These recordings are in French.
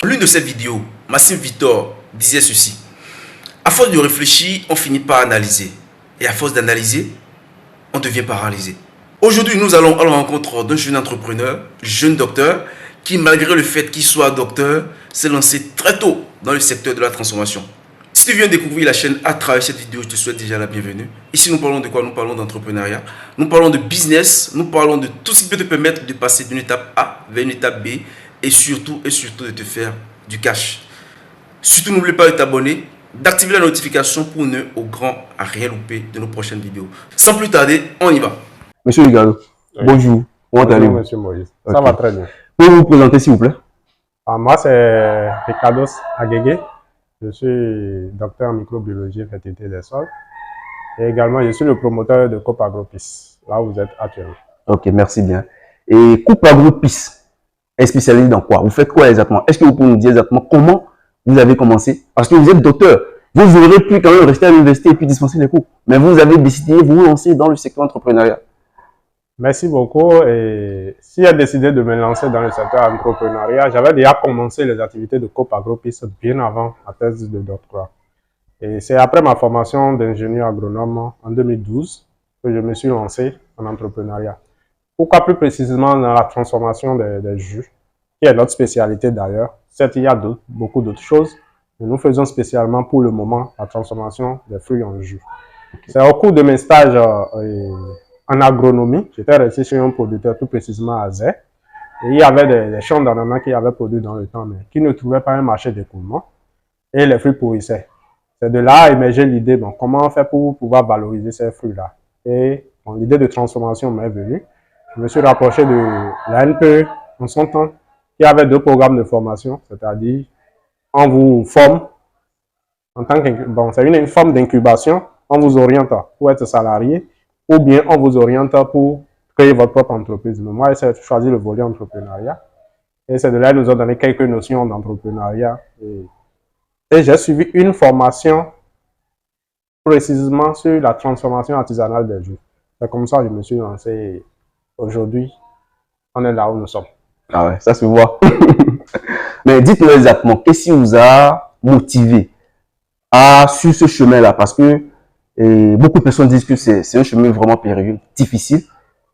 Dans l'une de ces vidéos, Massime Victor disait ceci. À force de réfléchir, on finit par analyser. Et à force d'analyser, on devient paralysé. Aujourd'hui, nous allons à la rencontre d'un jeune entrepreneur, jeune docteur, qui malgré le fait qu'il soit docteur, s'est lancé très tôt dans le secteur de la transformation. Si tu viens découvrir la chaîne à travers cette vidéo, je te souhaite déjà la bienvenue. Ici, nous parlons de quoi? Nous parlons d'entrepreneuriat, nous parlons de business, nous parlons de tout ce qui peut te permettre de passer d'une étape A vers une étape B et surtout de te faire du cash. Surtout, n'oublie pas de t'abonner, d'activer la notification pour ne au grand à rien louper de nos prochaines vidéos. Sans plus tarder, on y va. Monsieur Ligado, oui. Bonjour. Comment allez-vous? Monsieur Moïse. Okay. Ça va très bien. Pouvez-vous vous présenter s'il vous plaît? Moi, c'est Ricardo Agege. Je suis docteur en microbiologie et fertilité des sols. Et également, je suis le promoteur de Coop Agropis, là où vous êtes actuellement. Ok, merci bien. Et Coop Agropis est spécialisé dans quoi? Vous faites quoi exactement? Est-ce que vous pouvez nous dire exactement comment vous avez commencé? Parce que vous êtes docteur. Vous aurez pu quand même rester à l'université et puis dispenser les cours. Mais vous avez décidé de vous lancer dans le secteur entrepreneurial. Merci beaucoup. Et si j'ai décidé de me lancer dans le secteur entrepreneurial, j'avais déjà commencé les activités de Coop Agropis bien avant ma thèse de doctorat. Et c'est après ma formation d'ingénieur agronome en 2012 que je me suis lancé en entrepreneuriat. Pourquoi plus précisément dans la transformation des jus, qui est notre spécialité d'ailleurs. Certes, il y a beaucoup d'autres choses, mais nous faisons spécialement pour le moment la transformation des fruits en jus. C'est au cours de mes stages en agronomie, j'étais resté chez un producteur, plus précisément à Zé. Et il y avait des champs d'ananas qui avaient produit dans le temps, mais qui ne trouvaient pas un marché d'écoulement. Et les fruits pourrissaient. C'est de là émergé l'idée, bon, comment on fait pour pouvoir valoriser ces fruits-là. Et bon, l'idée de transformation m'est venue. Je me suis rapproché de la NPE en son temps, qui avait 2 programmes de formation, c'est-à-dire on vous forme en tant que, bon, c'est une forme d'incubation, on vous oriente pour être salarié, ou bien on vous oriente pour créer votre propre entreprise. Mais moi, j'ai choisi le volet entrepreneuriat. Et c'est de là qu'ils nous ont donné quelques notions d'entrepreneuriat. Et j'ai suivi une formation précisément sur la transformation artisanale des jus. C'est comme ça que je me suis lancé. Aujourd'hui, on est là où nous sommes. Ah ouais, ça se voit. Mais dites-nous exactement, qu'est-ce qui vous a motivé à suivre ce chemin-là? Parce que beaucoup de personnes disent que c'est un chemin vraiment périlleux, difficile.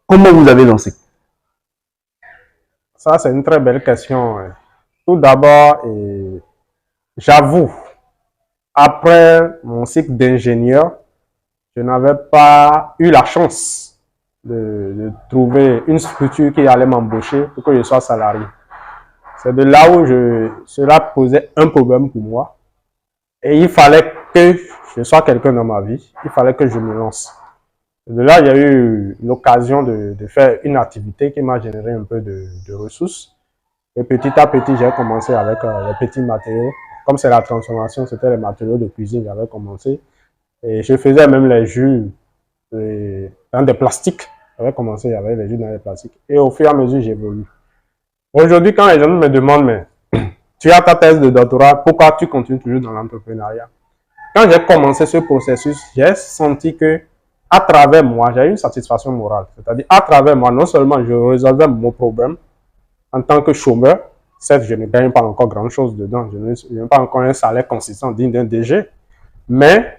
Comment vous avez lancé? Ça, c'est une très belle question. Tout d'abord, j'avoue, après mon cycle d'ingénieur, je n'avais pas eu la chance de trouver une structure qui allait m'embaucher pour que je sois salarié. C'est de là où cela posait un problème pour moi. Et il fallait que je sois quelqu'un dans ma vie. Il fallait que je me lance. De là, il y a eu l'occasion de faire une activité qui m'a généré un peu de ressources. Et petit à petit, j'ai commencé avec les petits matériaux. Comme c'est la transformation, c'était les matériaux de cuisine, j'avais commencé. Et je faisais même les jus dans des plastiques. J'avais commencé avec les jus dans les plastiques. Et au fur et à mesure, j'évolue. Aujourd'hui, quand les gens me demandent, mais tu as ta thèse de doctorat, pourquoi tu continues toujours dans l'entrepreneuriat? Quand j'ai commencé ce processus, j'ai senti que à travers moi, j'ai eu une satisfaction morale. C'est-à-dire, à travers moi, non seulement je résolvais mon problème en tant que chômeur, certes, je ne gagne pas encore grand-chose dedans, je n'ai pas encore un salaire consistant digne d'un DG, mais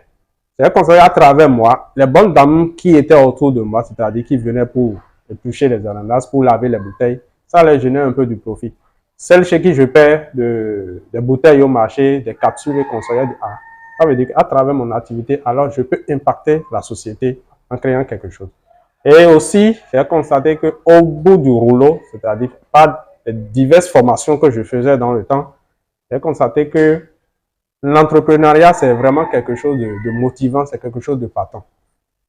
j'ai constaté à travers moi, les bonnes dames qui étaient autour de moi, c'est-à-dire qui venaient pour éplucher les ananas, pour laver les bouteilles, ça les génère un peu du profit. Celles chez qui je paie des bouteilles au marché, des capsules et conseillers, ça veut dire qu'à travers mon activité, alors je peux impacter la société en créant quelque chose. Et aussi, j'ai constaté qu'au bout du rouleau, c'est-à-dire par les diverses formations que je faisais dans le temps, j'ai constaté que l'entrepreneuriat, c'est vraiment quelque chose de motivant, c'est quelque chose de patent.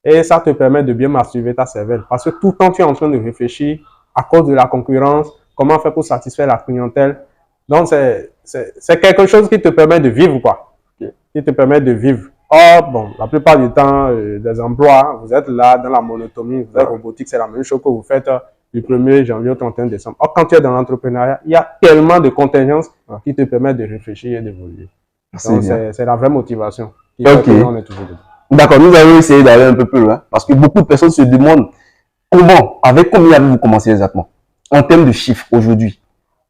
Et ça te permet de bien masturber ta cervelle. Parce que tout le temps, tu es en train de réfléchir à cause de la concurrence, comment faire pour satisfaire la clientèle. Donc, c'est quelque chose qui te permet de vivre, quoi. Qui te permet de vivre. Or, bon, la plupart du temps, des emplois, vous êtes là dans la monotonie, vous êtes robotique, c'est la même chose que vous faites du 1er janvier au 31 décembre. Or, quand tu es dans l'entrepreneuriat, il y a tellement de contingences qui te permettent de réfléchir et d'évoluer. Donc, c'est la vraie motivation. Okay. D'accord, nous allons essayer d'aller un peu plus loin parce que beaucoup de personnes se demandent comment, avec combien avez-vous commencé exactement? En termes de chiffres aujourd'hui,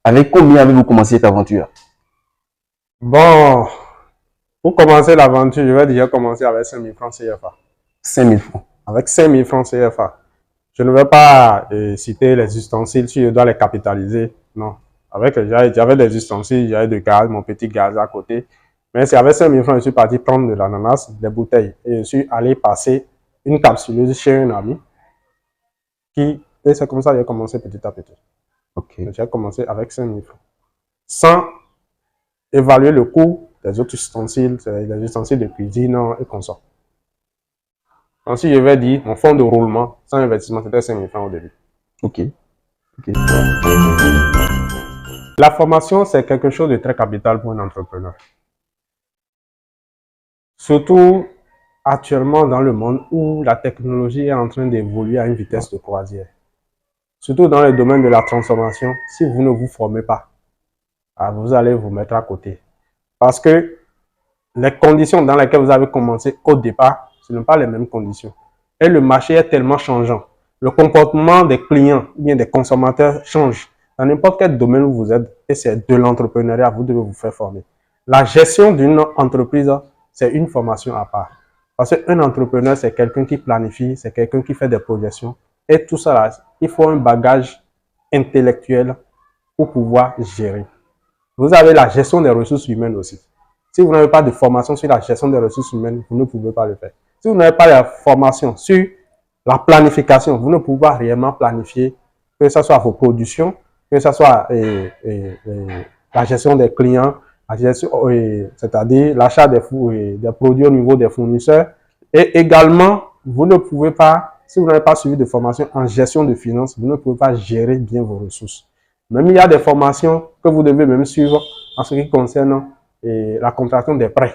avec combien avez-vous commencé cette aventure? Bon, pour commencer l'aventure, je vais déjà commencer avec 5 000 francs CFA. 5 000 francs. Avec 5 000 francs CFA. Je ne vais pas citer les ustensiles si je dois les capitaliser. Non. J'avais des ustensiles, j'avais de gaz, mon petit gaz à côté. Mais c'est avec 5 000 francs, je suis parti prendre de l'ananas, des bouteilles. Et je suis allé passer une capsuleuse chez un ami. Et c'est comme ça que j'ai commencé petit à petit. Ok. J'ai commencé avec 5 000 francs. Sans évaluer le coût des autres ustensiles, les ustensiles de cuisine et consorts. Donc, si je vais dire, mon fonds de roulement, sans investissement, c'était 5 000 francs au début. Ok. Ok. La formation, c'est quelque chose de très capital pour un entrepreneur. Surtout actuellement dans le monde où la technologie est en train d'évoluer à une vitesse de croisière. Surtout dans le domaine de la transformation, si vous ne vous formez pas, vous allez vous mettre à côté. Parce que les conditions dans lesquelles vous avez commencé au départ, ce ne sont pas les mêmes conditions. Et le marché est tellement changeant. Le comportement des clients ou bien des consommateurs change. Dans n'importe quel domaine où vous êtes, et c'est de l'entrepreneuriat, vous devez vous faire former. La gestion d'une entreprise, c'est une formation à part. Parce qu'un entrepreneur, c'est quelqu'un qui planifie, c'est quelqu'un qui fait des projections. Et tout ça, là, il faut un bagage intellectuel pour pouvoir gérer. Vous avez la gestion des ressources humaines aussi. Si vous n'avez pas de formation sur la gestion des ressources humaines, vous ne pouvez pas le faire. Si vous n'avez pas de formation sur la planification, vous ne pouvez pas réellement planifier, que ce soit vos productions, que ce soit la gestion des clients, c'est-à-dire l'achat des produits au niveau des fournisseurs. Et également, vous ne pouvez pas, si vous n'avez pas suivi de formation en gestion de finances, vous ne pouvez pas gérer bien vos ressources. Même il y a des formations que vous devez même suivre en ce qui concerne la contraction des prêts.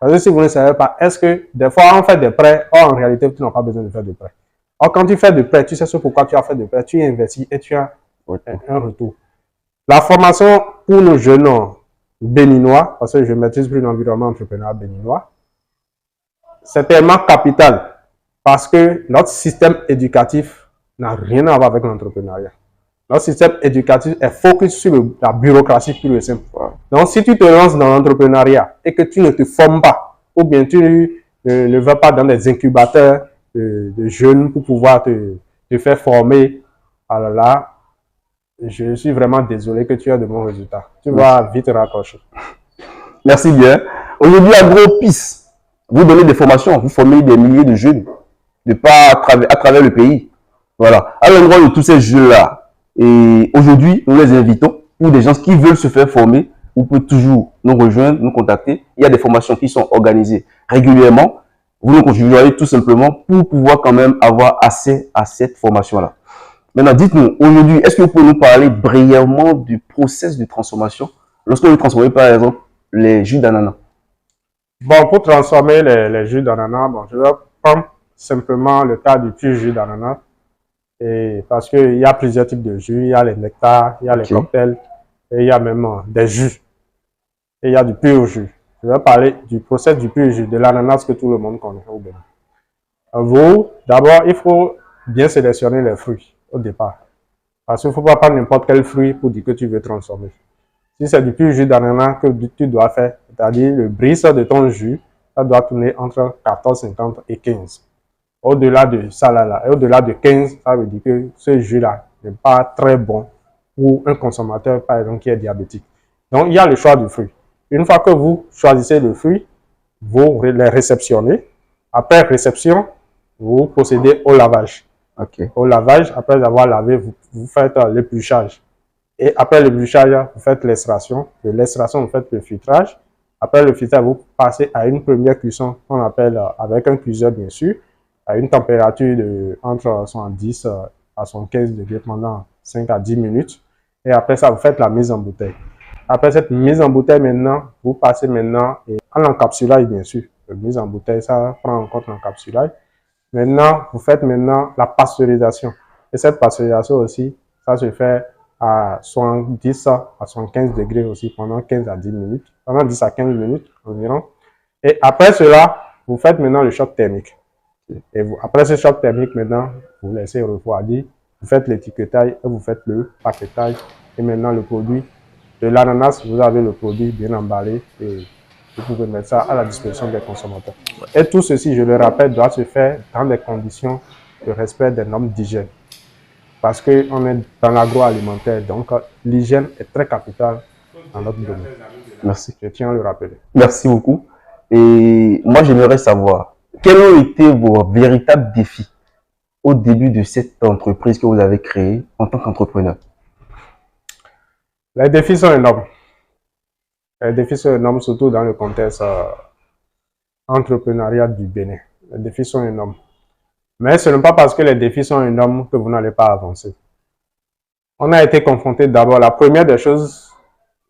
Parce que si vous ne savez pas, est-ce que des fois on fait des prêts, or en réalité tu n'as pas besoin de faire de prêts. Or quand tu fais des prêts, tu sais ce pourquoi tu as fait des prêts, tu investis et tu as un retour. La formation pour nos jeunes béninois, parce que je maîtrise plus l'environnement entrepreneurial béninois, c'est tellement capital parce que notre système éducatif n'a rien à voir avec l'entrepreneuriat. Notre système éducatif est focus sur la bureaucratie pure et simple. Donc, si tu te lances dans l'entrepreneuriat et que tu ne te formes pas, ou bien tu ne vas pas dans des incubateurs de jeunes pour pouvoir te faire former, alors là, je suis vraiment désolé que tu aies de bons résultats. Tu vas vite raccrocher. Merci bien. Aujourd'hui, AgroPIS, vous donnez des formations, vous formez des milliers de jeunes, de pas à travers le pays. Voilà. À l'endroit de tous ces jeux-là, et aujourd'hui, nous les invitons, pour des gens qui veulent se faire former, vous pouvez toujours nous rejoindre, nous contacter. Il y a des formations qui sont organisées régulièrement. Vous nous contribuerez tout simplement pour pouvoir quand même avoir accès à cette formation-là. Maintenant, dites-nous, aujourd'hui, est-ce que vous pouvez nous parler brièvement du process de transformation lorsque vous transformez par exemple les jus d'ananas? Bon, pour transformer les jus d'ananas, bon, je vais prendre simplement le cas du pur jus d'ananas. Et parce qu'il y a plusieurs types de jus, il y a les nectars, il y a les cocktails, et il y a même des jus. Et il y a du pur jus. Je vais parler du process du pur jus, de l'ananas que tout le monde connaît au Bénin. Vous, d'abord, il faut bien sélectionner les fruits au départ. Parce qu'il ne faut pas prendre n'importe quel fruit pour dire que tu veux transformer. Si c'est du pur jus d'ananas que tu dois faire, c'est-à-dire le brise de ton jus, ça doit tourner entre 14,50 et 15. Au-delà de ça, là, et au-delà de 15, ça veut dire que ce jus-là n'est pas très bon pour un consommateur, par exemple, qui est diabétique. Donc, il y a le choix du fruit. Une fois que vous choisissez le fruit, vous les réceptionnez. Après réception, vous procédez au lavage. Au lavage, après avoir lavé, vous faites l'épluchage. Et après l'épluchage, vous faites l'extraction. De l'extraction, vous faites le filtrage. Après le filtrage, vous passez à une première cuisson qu'on appelle avec un cuiseur, bien sûr, à une température de entre 70 à 75 degrés pendant 5 à 10 minutes. Et après ça, vous faites la mise en bouteille. Après cette mise en bouteille, maintenant, vous passez maintenant à l'encapsulage, bien sûr. La mise en bouteille, ça prend en compte l'encapsulage. Maintenant, vous faites maintenant la pasteurisation. Et cette pasteurisation aussi, ça se fait à 70 à 75 degrés aussi pendant 15 à 10 minutes. Pendant 10 à 15 minutes environ. Et après cela, vous faites maintenant le choc thermique. Et après ce choc thermique, maintenant, vous laissez refroidir, vous faites l'étiquetage et vous faites le paquetage. Et maintenant, le produit De l'ananas, vous avez le produit bien emballé et vous pouvez mettre ça à la disposition des consommateurs. Et tout ceci, je le rappelle, doit se faire dans des conditions de respect des normes d'hygiène. Parce qu'on est dans l'agroalimentaire, donc l'hygiène est très capitale dans notre domaine. Merci. Je tiens à le rappeler. Merci beaucoup. Et moi, j'aimerais savoir, quels ont été vos véritables défis au début de cette entreprise que vous avez créée en tant qu'entrepreneur? Les défis sont énormes. Les défis sont énormes, surtout dans le contexte entrepreneurial du Bénin. Les défis sont énormes. Mais ce n'est pas parce que les défis sont énormes que vous n'allez pas avancer. On a été confronté d'abord, la première des choses,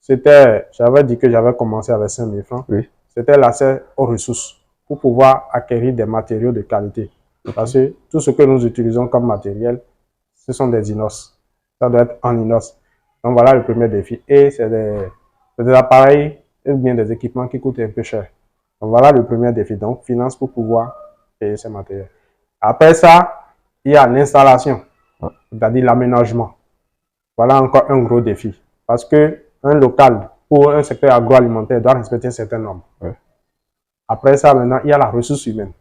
c'était, j'avais dit que j'avais commencé avec 5 000 francs, Oui. c'était l'accès aux ressources pour pouvoir acquérir des matériaux de qualité. Parce que tout ce que nous utilisons comme matériel, ce sont des inox. Ça doit être en inox. Donc voilà le premier défi. Et c'est des appareils ou bien des équipements qui coûtent un peu cher. Donc voilà le premier défi. Donc finance pour pouvoir payer ces matériels. Après ça, il y a l'installation, c'est-à-dire l'aménagement. Voilà encore un gros défi. Parce que un local pour un secteur agroalimentaire doit respecter certaines normes. Ouais. Après ça, maintenant, il y a la ressource humaine.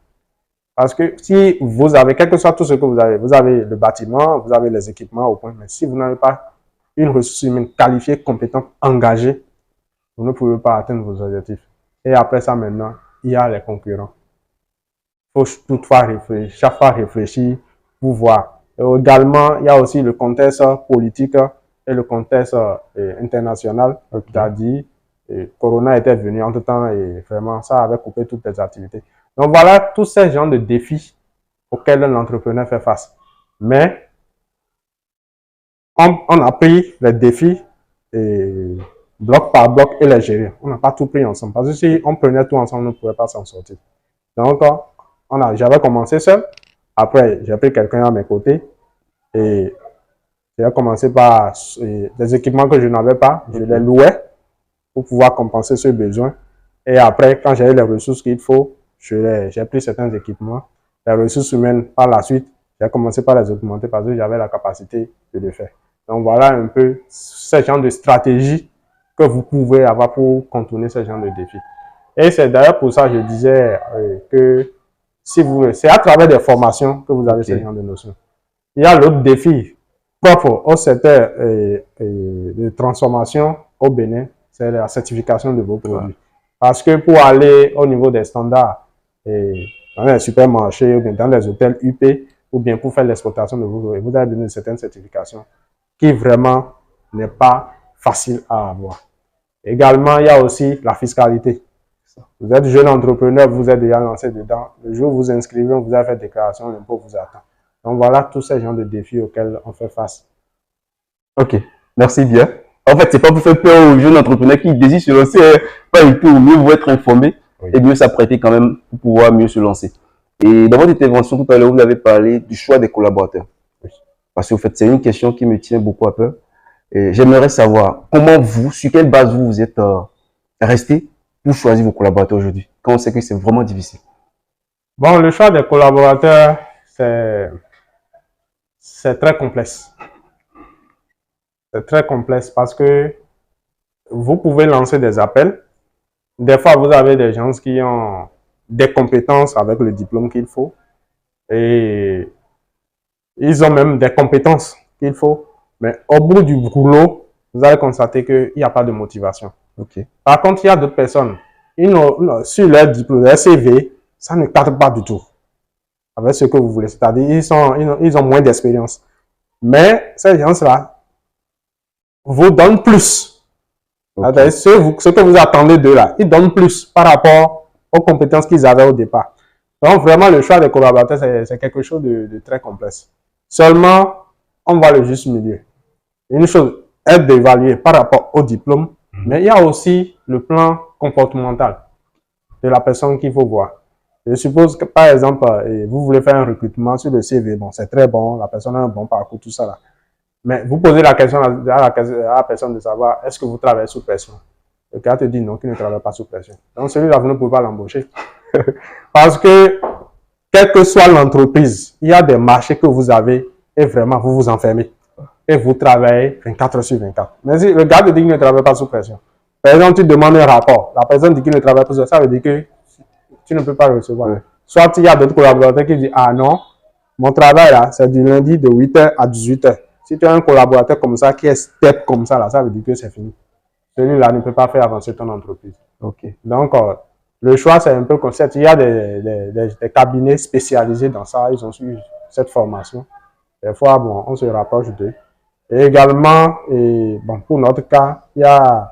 Parce que si vous avez, quel que soit tout ce que vous avez le bâtiment, vous avez les équipements au point, mais si vous n'avez pas une ressource humaine qualifiée, compétente, engagée, vous ne pouvez pas atteindre vos objectifs. Et après ça, maintenant, il y a les concurrents. Il faut toutefois réfléchir, chaque fois réfléchir pour voir. Et également, il y a aussi le contexte politique et le contexte international, c'est-à-dire Corona était venu entre-temps et vraiment, ça avait coupé toutes les activités. Donc voilà tous ces genres de défis auxquels l'entrepreneur fait face. Mais on a pris les défis et bloc par bloc et les gérer. On n'a pas tout pris ensemble. Parce que si on prenait tout ensemble, on ne pouvait pas s'en sortir. Donc, j'avais commencé seul. Après, j'ai pris quelqu'un à mes côtés. Et j'ai commencé par des équipements que je n'avais pas. Je les louais pour pouvoir compenser ce besoin. Et après, quand j'avais les ressources qu'il faut, j'ai pris certains équipements. Les ressources humaines, par la suite, j'ai commencé par les augmenter parce que j'avais la capacité de le faire. Donc voilà un peu ce genre de stratégie que vous pouvez avoir pour contourner ce genre de défis. Et c'est d'ailleurs pour ça que je disais que c'est à travers des formations que vous avez ce genre de notions. Il y a l'autre défi propre au secteur de transformation au Bénin, c'est la certification de vos produits. Parce que pour aller au niveau des standards dans les supermarchés ou bien dans les hôtels UP ou bien pour faire l'exportation de vos produits, vous avez besoin de certaines certifications qui vraiment n'est pas facile à avoir. Également, il y a aussi la fiscalité. Vous êtes jeune entrepreneur, vous êtes déjà lancé dedans. Le jour où vous inscrivez, on vous a fait déclaration, l'impôt vous attend. Donc voilà tous ces genres de défis auxquels on fait face. Ok, merci bien. En fait, c'est pas pour faire peur aux jeunes entrepreneurs qui désirent se lancer, pas du tout. Mieux vous être informé et mieux s'apprêter quand même pour pouvoir mieux se lancer. Et dans votre intervention tout à l'heure, vous avez parlé du choix des collaborateurs. Oui. Parce que en fait, c'est une question qui me tient beaucoup à cœur. J'aimerais savoir comment vous, sur quelle base vous êtes resté pour choisir vos collaborateurs aujourd'hui, quand on sait que c'est vraiment difficile. Bon, le choix des collaborateurs, c'est très complexe. C'est très complexe parce que vous pouvez lancer des appels. Des fois, vous avez des gens qui ont des compétences avec le diplôme qu'il faut. Et ils ont même des compétences qu'il faut. Mais au bout du boulot, vous allez constater qu'il n'y a pas de motivation. Okay. Par contre, il y a d'autres personnes. Sur leur diplôme, leur CV, ça ne cadre pas du tout avec ce que vous voulez. C'est-à-dire, ils ont moins d'expérience. Mais ces gens-là vous donnent plus. Okay. Ce que vous attendez d'eux là, ils donnent plus par rapport aux compétences qu'ils avaient au départ. Donc, vraiment, le choix des collaborateurs, c'est quelque chose de très complexe. Seulement, on voit le juste milieu. Une chose est d'évaluer par rapport au diplôme, mais il y a aussi le plan comportemental de la personne qu'il faut voir. Je suppose que, par exemple, vous voulez faire un recrutement sur le CV, bon, c'est très bon, la personne a un bon parcours, tout ça là. Mais vous posez la question à la personne de savoir, est-ce que vous travaillez sous pression? Le gars te dit non, qu'il ne travaille pas sous pression. Donc celui-là, vous ne pouvez pas l'embaucher. Parce que, quelle que soit l'entreprise, il y a des marchés que vous avez et vraiment, vous vous enfermez. et vous travaillez 24 heures sur 24. Mais si le gars te dit qu'il ne travaille pas sous pression, par exemple, tu demandes un rapport, la personne dit qu'il ne travaille pas sous pression, ça veut dire que tu ne peux pas le recevoir. Ouais. Soit il y a d'autres collaborateurs qui disent, ah non, mon travail là, c'est du lundi de 8h à 18h. Si tu as un collaborateur comme ça qui est step comme ça, là, ça veut dire que c'est fini. Celui-là ne peut pas faire avancer ton entreprise. Ok. Donc, le choix, c'est un peu comme ça. Il y a des cabinets spécialisés dans ça. Ils ont eu cette formation. Des fois, bon, on se rapproche d'eux. Et également, bon, pour notre cas, il y a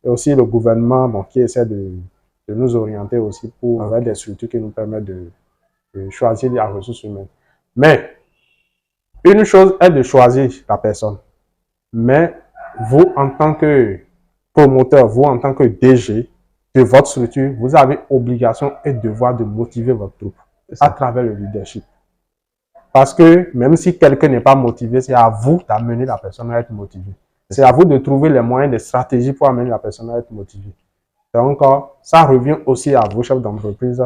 aussi le gouvernement bon, qui essaie de nous orienter aussi pour avoir des structures qui nous permettent de choisir les ressources humaines. Mais, une chose est de choisir la personne. Mais, vous, en tant que promoteur, vous, en tant que DG de votre structure, vous avez obligation et devoir de motiver votre troupe à travers le leadership. Parce que même si quelqu'un n'est pas motivé, c'est à vous d'amener la personne à être motivée. C'est à vous de trouver les moyens, des stratégies pour amener la personne à être motivée. Donc, ça revient aussi à vous, chefs d'entreprise,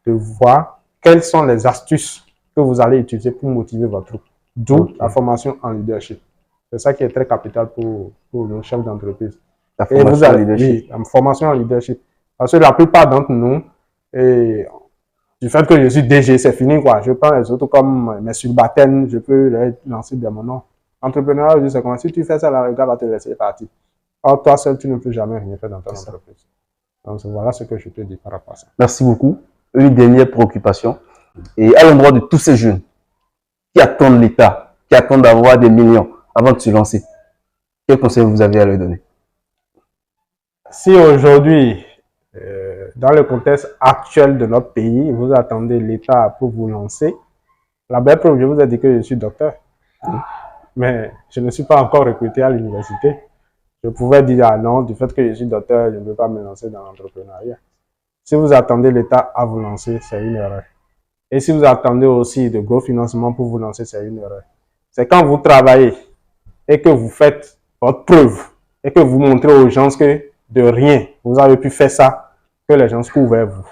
de voir quelles sont les astuces que vous allez utiliser pour motiver votre troupe. D'où la formation en leadership. C'est ça qui est très capital pour nos chefs d'entreprise. La formation en leadership. Oui, la formation en leadership. Parce que la plupart d'entre nous, du fait que je suis DG, c'est fini quoi. Je prends les autres comme mes subalternes, je peux les lancer des noms. Entrepreneuriat, c'est comme si tu fais ça, le gars va te laisser partir. Or, toi seul, tu ne peux jamais rien faire dans ton entreprise. Donc, voilà ce que je te dis par rapport à ça. Merci beaucoup. Une dernière préoccupation. Et à l'endroit de tous ces jeunes qui attendent l'État, qui attendent d'avoir des millions avant de se lancer, quel conseil vous avez à leur donner? Si aujourd'hui, dans le contexte actuel de notre pays, vous attendez l'État pour vous lancer, la belle preuve, je vous ai dit que je suis docteur. Mais je ne suis pas encore recruté à l'université. Je pouvais dire, ah non, du fait que je suis docteur, je ne peux pas me lancer dans l'entrepreneuriat. Si vous attendez l'État à vous lancer, c'est une erreur. Et si vous attendez aussi de gros financements pour vous lancer, c'est une erreur. C'est quand vous travaillez et que vous faites votre preuve et que vous montrez aux gens que de rien, vous avez pu faire ça, que les gens courent vers vous.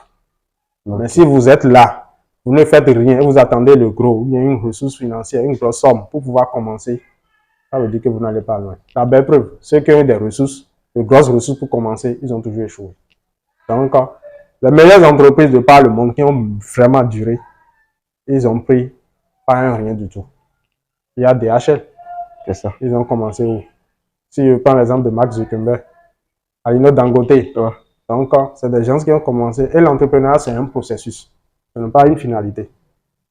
Okay. Mais si vous êtes là, vous ne faites rien et vous attendez le gros, il y a une ressource financière, une grosse somme pour pouvoir commencer, ça veut dire que vous n'allez pas loin. La belle preuve, ceux qui ont des ressources, de grosses ressources pour commencer, ils ont toujours échoué. Donc, les meilleures entreprises de par le monde qui ont vraiment duré, ils ont pris pas un rien du tout. Il y a DHL. C'est ça. Ils ont commencé où? Si je prends l'exemple de Mark Zuckerberg, Alino Dangote. Ouais. Donc, c'est des gens qui ont commencé. Et l'entrepreneuriat, c'est un processus. Ce n'est pas une finalité.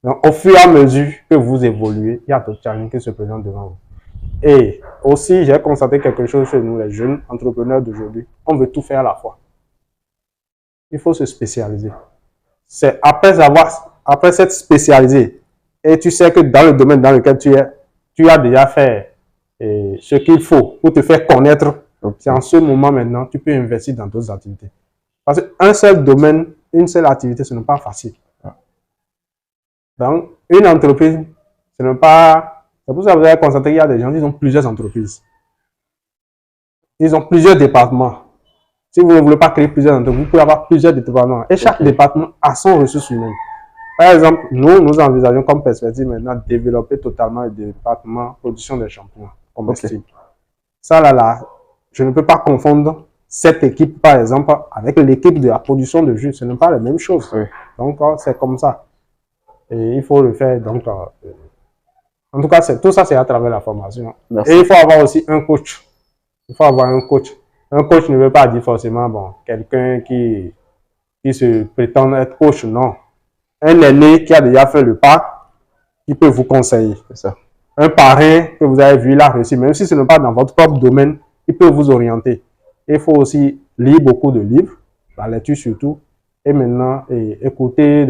Donc, au fur et à mesure que vous évoluez, il y a d'autres challenges qui se présentent devant vous. Et aussi, j'ai constaté quelque chose chez nous, les jeunes entrepreneurs d'aujourd'hui. On veut tout faire à la fois. Il faut se spécialiser. C'est après s'être spécialisé, et tu sais que dans le domaine dans lequel tu es, tu as déjà fait ce qu'il faut pour te faire connaître. C'est en ce moment maintenant, tu peux investir dans d'autres activités. Parce qu'un seul domaine, une seule activité, ce n'est pas facile. Donc, une entreprise, ce n'est pas... C'est pour ça que vous avez constaté qu'il y a des gens qui ont plusieurs entreprises. Ils ont plusieurs départements. Si vous ne voulez pas créer plusieurs entreprises, vous pouvez avoir plusieurs départements. Et chaque département a son ressource humaine. Par exemple, nous envisageons comme perspective maintenant de développer totalement le département production des champignons comestibles. Ça là, je ne peux pas confondre cette équipe, par exemple, avec l'équipe de la production de jus. Ce n'est pas la même chose. Oui. Donc, c'est comme ça. Et il faut le faire. Donc, en tout cas, tout ça, c'est à travers la formation. Merci. Et il faut avoir aussi un coach. Il faut avoir un coach. Un coach ne veut pas dire forcément, bon, quelqu'un qui se prétend être coach, non. Un aîné qui a déjà fait le pas, qui peut vous conseiller. C'est ça. Un parrain que vous avez vu, il a réussi, même si ce n'est pas dans votre propre domaine, il peut vous orienter. Il faut aussi lire beaucoup de livres, la lecture surtout, et maintenant écouter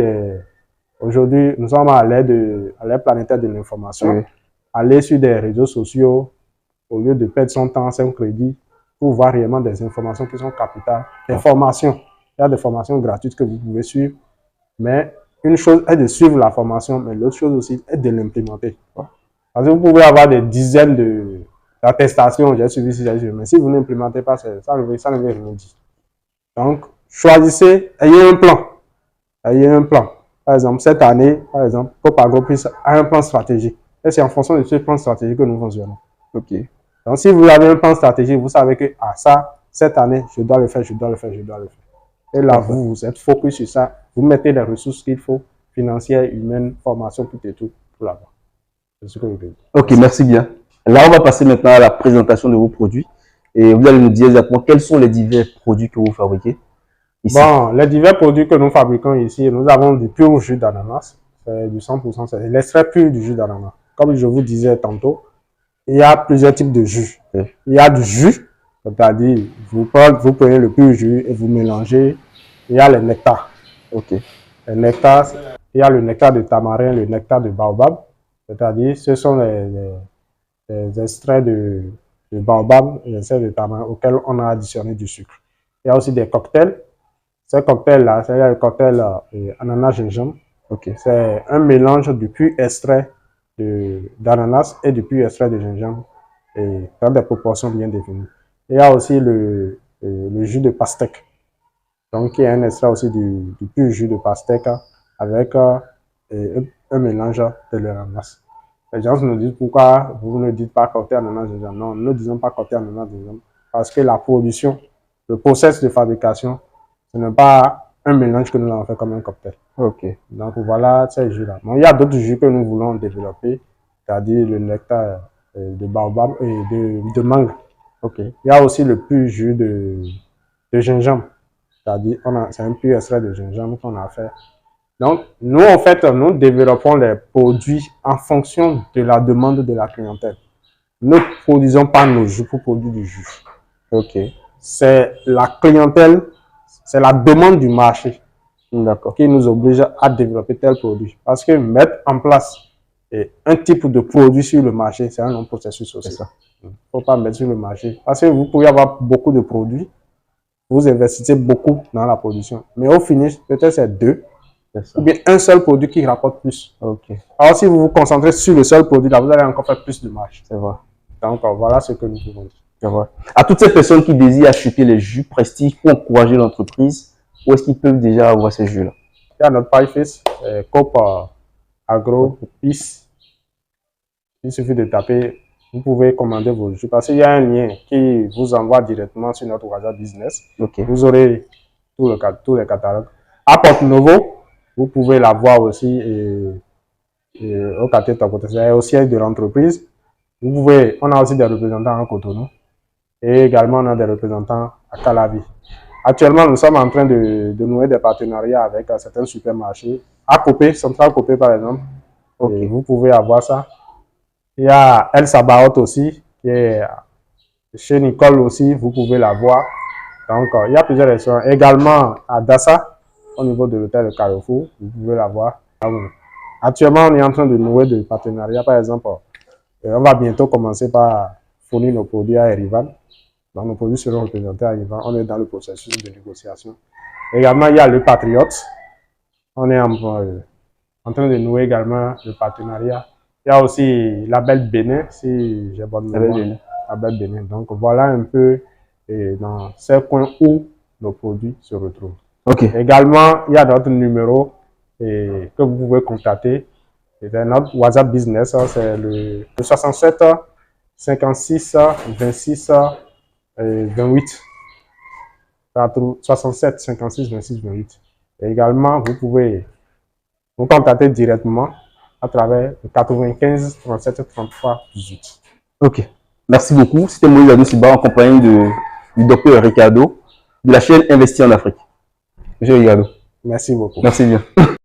Aujourd'hui, nous sommes à l'ère planétaire de l'information. Oui. Aller sur des réseaux sociaux, au lieu de perdre son temps, son crédit, pour voir réellement des informations qui sont capitales. Des formations. Il y a des formations gratuites que vous pouvez suivre. Mais une chose est de suivre la formation, mais l'autre chose aussi est de l'implémenter. Parce que vous pouvez avoir des dizaines d'attestations, j'ai suivi ci, j'ai suivi, mais si vous n'implémentez pas, ça ne veut rien dire. Donc, choisissez, ayez un plan. Ayez un plan. Par exemple, cette année, par exemple, Copagro a un plan stratégique. Et c'est en fonction de ce plan stratégique que nous fonctionnons. Ok. Donc, si vous avez un plan stratégique, vous savez que ça, cette année, je dois le faire, je dois le faire, je dois le faire. Et là, vous êtes focus sur ça. Vous mettez les ressources qu'il faut, financières, humaines, formation, tout et tout, pour l'avoir. C'est ce que je veux dire. Ok, merci bien. Là, on va passer maintenant à la présentation de vos produits. Et vous allez nous dire exactement quels sont les divers produits que vous fabriquez ici. Bon, les divers produits que nous fabriquons ici, nous avons du pur jus d'ananas. C'est du 100%, c'est l'extrait pur du jus d'ananas. Comme je vous disais tantôt, il y a plusieurs types de jus. Oui. Il y a du jus, c'est-à-dire vous prenez le pur jus et vous mélangez. Il y a les nectars. Ok. Les nectars, il y a le nectar de tamarin, le nectar de baobab. C'est-à-dire, ce sont les extraits de baobab, les extraits de tamarin auxquels on a additionné du sucre. Il y a aussi des cocktails. Ces cocktails-là, c'est le cocktail ananas-gingembre. Ok. C'est un mélange du pur extrait d'ananas et du pur extrait de gingembre et dans des proportions bien définies. Il y a aussi le jus de pastèque. Donc, il y a un extrait aussi du pur jus de pastèque avec un mélange de l'ananas. Les gens nous disent pourquoi vous ne dites pas cocktail ananas gingembre. Non, nous ne disons pas cocktail ananas gingembre parce que la production, le process de fabrication, ce n'est pas un mélange que nous avons fait comme un cocktail. Ok. Donc voilà ces jus-là. Bon, il y a d'autres jus que nous voulons développer, c'est-à-dire le nectar de baobab et de mangue. Ok. Il y a aussi le pur jus de gingembre, c'est-à-dire c'est un pur extrait de gingembre qu'on a fait. Donc nous, en fait, nous développons les produits en fonction de la demande de la clientèle. Nous ne produisons pas nos jus pour produire du jus. Ok. C'est la clientèle, c'est la demande du marché. D'accord. Qui nous oblige à développer tel produit. Parce que mettre en place un type de produit sur le marché, c'est un long processus aussi. Il ne faut pas mettre sur le marché. Parce que vous pouvez avoir beaucoup de produits, vous investissez beaucoup dans la production. Mais au finish, peut-être c'est deux, ou bien un seul produit qui rapporte plus. Ok. Alors si vous vous concentrez sur le seul produit, là, vous allez encore faire plus de marge. C'est vrai. Donc voilà ce que nous pouvons dire. C'est vrai. À toutes ces personnes qui désirent acheter les jus Prestige pour encourager l'entreprise, où est-ce qu'ils peuvent déjà avoir ces jus-là? Il y a notre page Face, Coop Agro PIS. Il suffit de taper, vous pouvez commander vos jus parce qu'il y a un lien qui vous envoie directement sur notre WhatsApp Business. Ok. Vous aurez tous les catalogues. À Porto Novo, vous pouvez l'avoir aussi au quartier Tokoto, c'est au siège de l'entreprise. On a aussi des représentants à Cotonou et également on a des représentants à Calavi. Actuellement, nous sommes en train de nouer des partenariats avec certains supermarchés. À Copé, Central Copé par exemple. Okay. Vous pouvez avoir ça. Il y a El Sabaot aussi, qui est chez Nicole aussi, vous pouvez l'avoir. Donc, il y a plusieurs restaurants. Également à Dassa, au niveau de l'hôtel de Carrefour, vous pouvez l'avoir. Actuellement, on est en train de nouer des partenariats. Par exemple, on va bientôt commencer par fournir nos produits à Erivan. Donc, nos produits seront représentés à Erivan. On est dans le processus de négociation. Également, il y a le Patriote. On est en train de nouer également le partenariat. Il y a aussi la Belle Bénin, si j'ai bonne mémoire. La Belle Bénin. Donc, voilà un peu dans ces coins où nos produits se retrouvent. Okay. Également, il y a d'autres numéros que vous pouvez contacter. C'est notre WhatsApp Business, c'est le 67 56 26 28. 67 56 26 28. Et également, vous pouvez vous contacter directement à travers le 95 37 33 18. Ok. Merci beaucoup. C'était Moïse Adouciba en compagnie du docteur Ricardo de la chaîne Investir en Afrique. Monsieur Ricardo. Merci beaucoup. Merci bien.